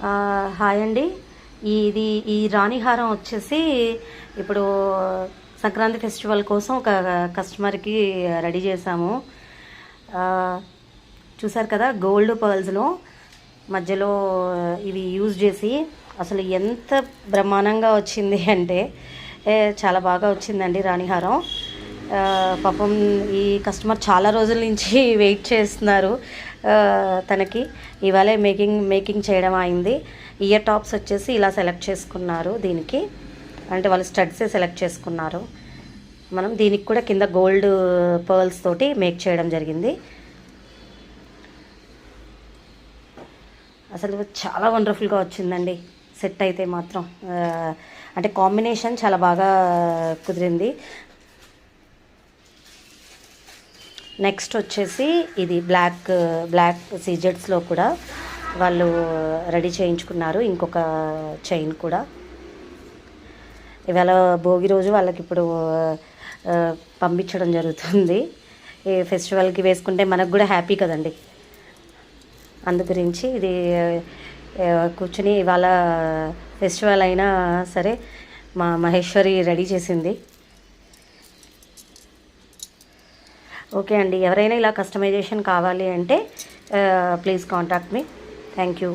Hi అండి. ఈ రాణిహారం వచ్చేసి ఇప్పుడు సంక్రాంతి ఫెస్టివల్ కోసం ఒక కస్టమర్కి రెడీ చేశాము. ఆ, చూసారు కదా, గోల్డ్ పర్ల్స్లో మధ్యలో ఇవి యూజ్ చేసి అసలు ఎంత బ్రహ్మాండంగా వచ్చింది అంటే చాలా బాగా వచ్చిందండి రాణిహారం. పాపం ఈ కస్టమర్ చాలా రోజుల నుంచి వెయిట్ చేస్తున్నారు. తనకి ఇవాళే మేకింగ్ చేయడం అయింది. ఇయర్ టాప్స్ వచ్చేసి ఇలా సెలెక్ట్ చేసుకున్నారు. దీనికి అంటే వాళ్ళు స్టడ్సే సెలెక్ట్ చేసుకున్నారు. మనం దీనికి కూడా కింద గోల్డ్ పర్ల్స్ తోటి మేక్ చేయడం జరిగింది. అసలు చాలా వండర్ఫుల్గా వచ్చిందండి. సెట్ అయితే మాత్రం అంటే కాంబినేషన్ చాలా బాగా కుదిరింది. నెక్స్ట్ వచ్చేసి ఇది బ్లాక్ సీజెడ్స్లో కూడా వాళ్ళు రెడీ చేయించుకున్నారు. ఇంకొక చైన్ కూడా ఇవాళ భోగి రోజు వాళ్ళకి ఇప్పుడు పంపించడం జరుగుతుంది. ఈ ఫెస్టివల్కి వేసుకుంటే మనకు కూడా హ్యాపీ కదండి. అందు గురించి ఇది కూర్చుని ఇవాళ ఫెస్టివల్ అయినా సరే మా మహేశ్వరి రెడీ చేసింది. ఓకే అండి, ఎవరైనా ఇలా కస్టమైజేషన్ కావాలి అంటే please contact me. Thank you.